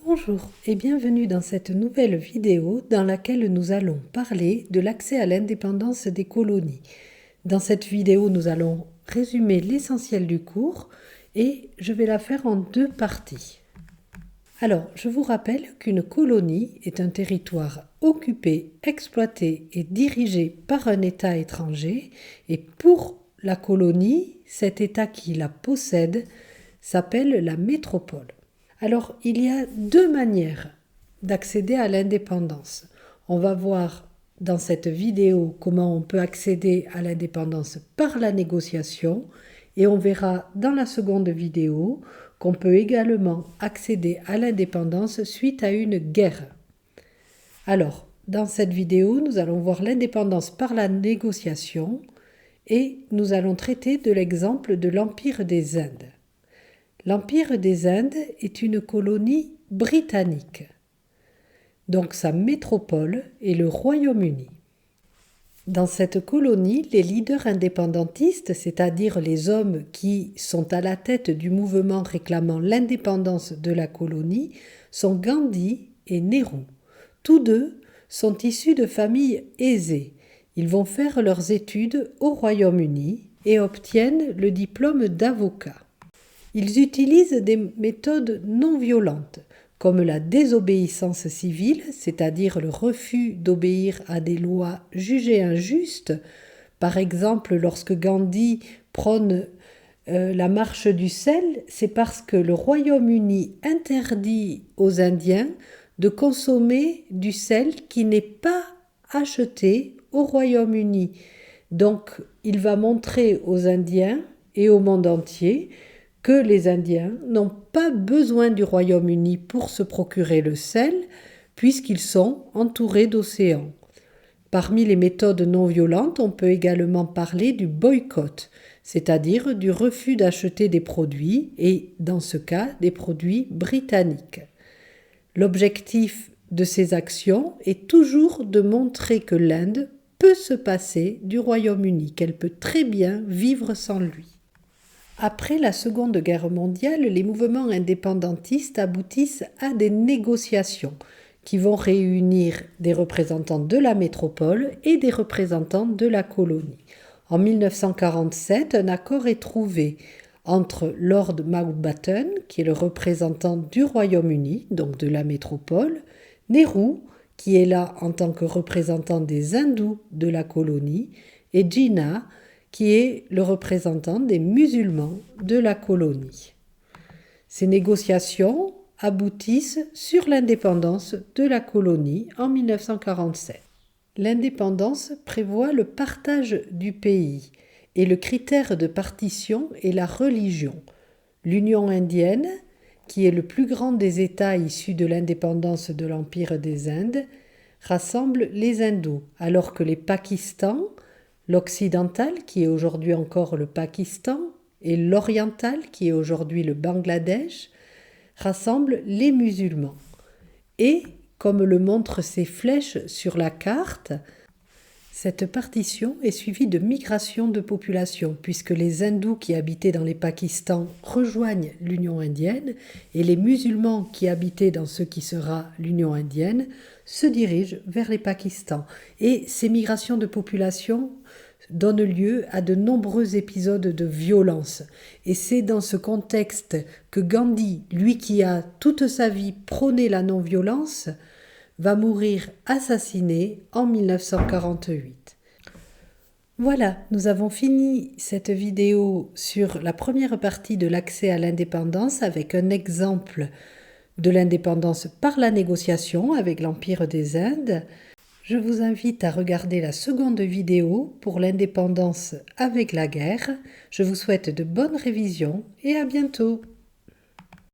Bonjour et bienvenue dans cette nouvelle vidéo dans laquelle nous allons parler de l'accès à l'indépendance des colonies. Dans cette vidéo, nous allons résumer l'essentiel du cours et je vais la faire en deux parties. Alors, je vous rappelle qu'une colonie est un territoire occupé, exploité et dirigé par un État étranger et pour la colonie, cet État qui la possède s'appelle la métropole. Alors, il y a deux manières d'accéder à l'indépendance. On va voir dans cette vidéo comment on peut accéder à l'indépendance par la négociation et on verra dans la seconde vidéo qu'on peut également accéder à l'indépendance suite à une guerre. Alors, dans cette vidéo, nous allons voir l'indépendance par la négociation et nous allons traiter de l'exemple de l'Empire des Indes. L'Empire des Indes est une colonie britannique. Donc sa métropole est le Royaume-Uni. Dans cette colonie, les leaders indépendantistes, c'est-à-dire les hommes qui sont à la tête du mouvement réclamant l'indépendance de la colonie, sont Gandhi et Nehru. Tous deux sont issus de familles aisées. Ils vont faire leurs études au Royaume-Uni et obtiennent le diplôme d'avocat. Ils utilisent des méthodes non violentes, comme la désobéissance civile, c'est-à-dire le refus d'obéir à des lois jugées injustes. Par exemple, lorsque Gandhi prône la marche du sel, c'est parce que le Royaume-Uni interdit aux Indiens de consommer du sel qui n'est pas acheté au Royaume-Uni. Donc, il va montrer aux Indiens et au monde entier que les Indiens n'ont pas besoin du Royaume-Uni pour se procurer le sel, puisqu'ils sont entourés d'océans. Parmi les méthodes non violentes, on peut également parler du boycott, c'est-à-dire du refus d'acheter des produits, et dans ce cas, des produits britanniques. L'objectif de ces actions est toujours de montrer que l'Inde peut se passer du Royaume-Uni, qu'elle peut très bien vivre sans lui. Après la Seconde Guerre mondiale, les mouvements indépendantistes aboutissent à des négociations qui vont réunir des représentants de la métropole et des représentants de la colonie. En 1947, un accord est trouvé entre Lord Mountbatten, qui est le représentant du Royaume-Uni, donc de la métropole, Nehru, qui est là en tant que représentant des hindous de la colonie, et Jinnah, qui est le représentant des musulmans de la colonie. Ces négociations aboutissent sur l'indépendance de la colonie en 1947. L'indépendance prévoit le partage du pays et le critère de partition est la religion. L'Union indienne, qui est le plus grand des États issus de l'indépendance de l'Empire des Indes, rassemble les hindous, alors que les Pakistans, l'occidental, qui est aujourd'hui encore le Pakistan, et l'oriental, qui est aujourd'hui le Bangladesh, rassemblent les musulmans. Et, comme le montrent ces flèches sur la carte, cette partition est suivie de migration de population, puisque les hindous qui habitaient dans les Pakistans rejoignent l'Union indienne, et les musulmans qui habitaient dans ce qui sera l'Union indienne se dirigent vers les Pakistans. Et ces migrations de population donnent lieu à de nombreux épisodes de violence. Et c'est dans ce contexte que Gandhi, lui qui a toute sa vie prôné la non-violence, va mourir assassiné en 1948. Voilà, nous avons fini cette vidéo sur la première partie de l'accès à l'indépendance avec un exemple de l'indépendance par la négociation avec l'Empire des Indes. Je vous invite à regarder la seconde vidéo pour l'indépendance avec la guerre. Je vous souhaite de bonnes révisions et à bientôt.